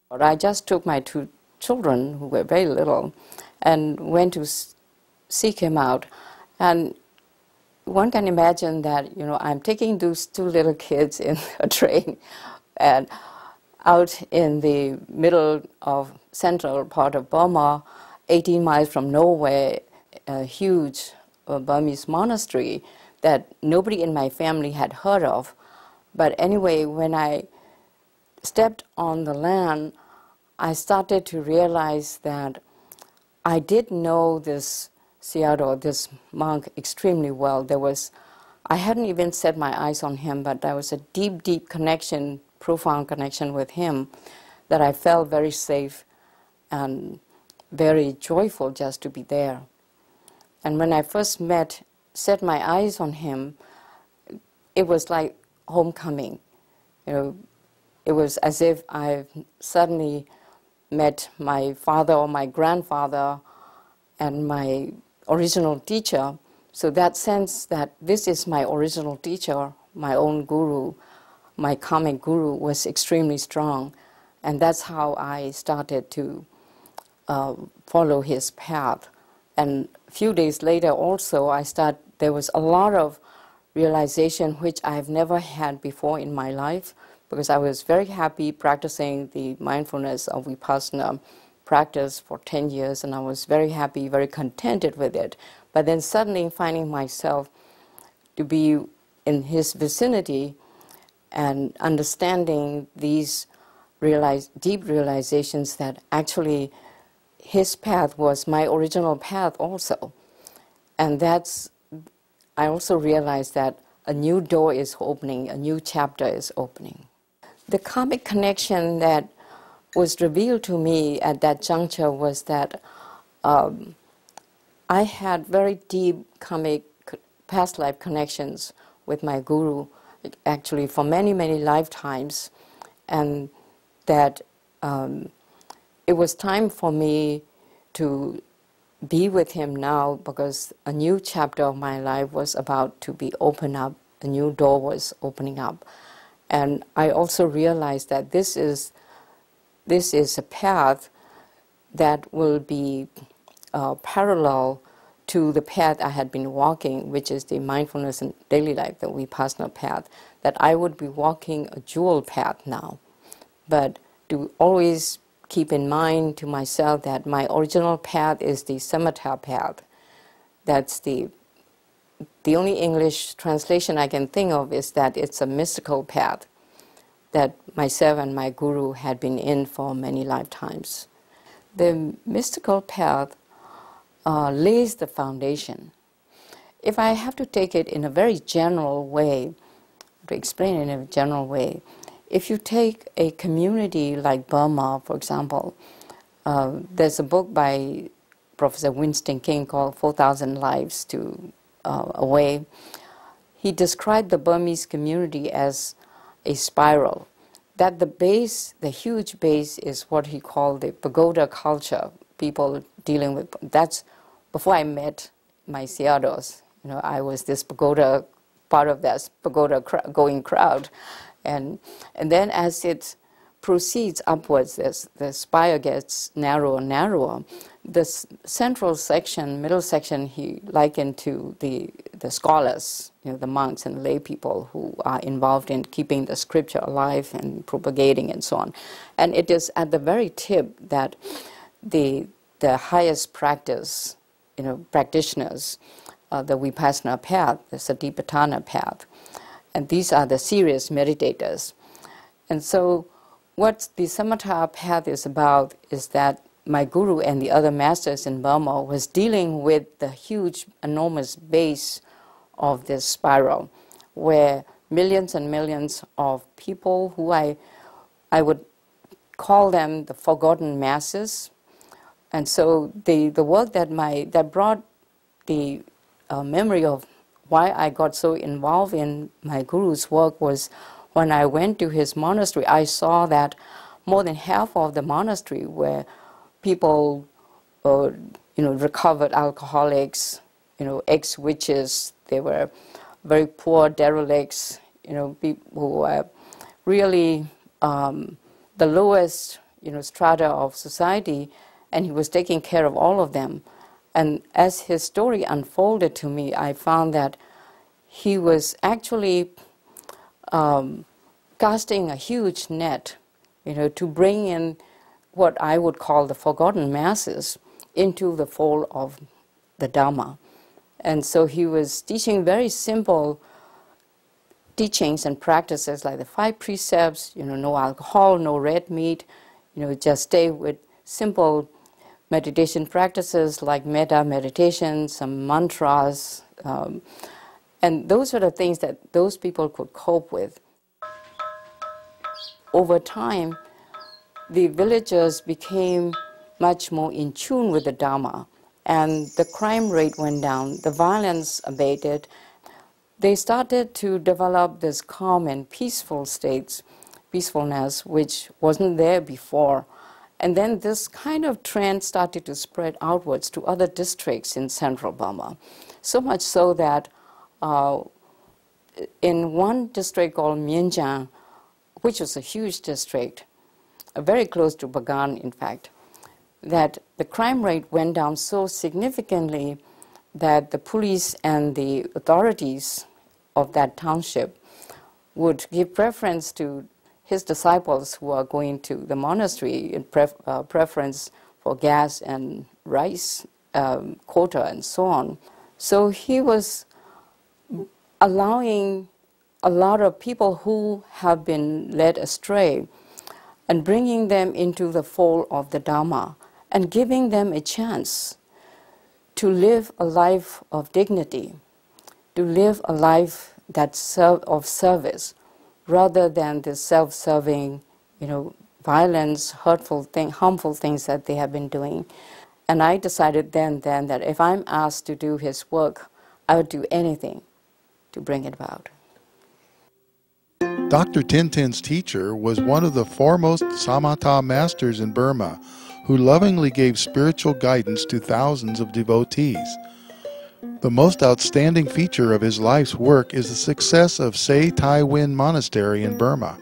But I just took my two children, who were very little, and went to seek him out. And one can imagine that, I'm taking those two little kids in a train and out in the middle of central part of Burma, 18 miles from nowhere, a huge Burmese monastery that nobody in my family had heard of. But anyway, when I stepped on the land, I started to realize that I did know this Sayadaw, this monk, extremely well. I hadn't even set my eyes on him, but there was a deep, deep connection, profound connection with him that I felt very safe and very joyful just to be there. And when I first set my eyes on him, it was like homecoming. It was as if I suddenly met my father or my grandfather and my original teacher. So that sense that this is my original teacher, my own guru, my karmic guru, was extremely strong. And that's how I started to follow his path. And a few days later also, there was a lot of realization which I've never had before in my life, because I was very happy practicing the mindfulness of Vipassana practice for 10 years, and I was very happy, very contented with it. But then suddenly finding myself to be in his vicinity and understanding these deep realizations that actually his path was my original path also. And I also realized that a new door is opening, a new chapter is opening. The karmic connection that was revealed to me at that juncture was that I had very deep karmic past life connections with my guru, actually for many, many lifetimes, and that it was time for me to be with him now, because a new chapter of my life was about to be opened up, a new door was opening up. And I also realized that this is a path that will be parallel to the path I had been walking, which is the mindfulness in daily life, the Vipassana path, that I would be walking a dual path now. But to always keep in mind to myself that my original path is the samatha path. That's the only English translation I can think of is that it's a mystical path that myself and my guru had been in for many lifetimes. The mystical path lays the foundation. If I have to take it in a very general way, to explain it in a general way, if you take a community like Burma, for example, there's a book by Professor Winston King called 4,000 Lives Away. He described the Burmese community as a spiral, that the base, the huge base, is what he called the pagoda culture, people dealing with. That's before I met my Sayadaws. I was this pagoda, part of that pagoda going crowd. And then as it proceeds upwards, the spire gets narrower and narrower. The central section, middle section, he likened to the scholars, the monks and lay people who are involved in keeping the scripture alive and propagating and so on. And it is at the very tip that the highest practice, practitioners, the Vipassana path, the Satipatthana path, and these are the serious meditators. And so what the samatha path is about is that my guru and the other masters in Burma was dealing with the huge, enormous base of this spiral, where millions and millions of people who I would call them the forgotten masses. And so the work that brought the memory of why I got so involved in my guru's work was when I went to his monastery. I saw that more than half of the monastery were people, recovered alcoholics, ex-witches. They were very poor derelicts, people who were really the lowest, strata of society, and he was taking care of all of them. And as his story unfolded to me, I found that he was actually casting a huge net, to bring in what I would call the forgotten masses into the fold of the Dharma. And so he was teaching very simple teachings and practices like the 5 precepts, no alcohol, no red meat, just stay with simple meditation practices like metta meditation, some mantras, and those are the things that those people could cope with. Over time, the villagers became much more in tune with the Dharma, and the crime rate went down, the violence abated. They started to develop this calm and peacefulness, which wasn't there before. And then this kind of trend started to spread outwards to other districts in central Burma. So much so that in one district called Mienjiang, which was a huge district, very close to Bagan, in fact, that the crime rate went down so significantly that the police and the authorities of that township would give preference to his disciples who are going to the monastery, in preference for gas and rice quota and so on. So he was allowing a lot of people who have been led astray and bringing them into the fold of the Dharma and giving them a chance to live a life of dignity, to live a life that's of service, rather than the self-serving, violence, harmful things that they have been doing. And I decided then that if I'm asked to do his work, I would do anything to bring it about. Dr. Tintin's teacher was one of the foremost samatha masters in Burma, who lovingly gave spiritual guidance to thousands of devotees. The most outstanding feature of his life's work is the success of Se Tai Win Monastery in Burma.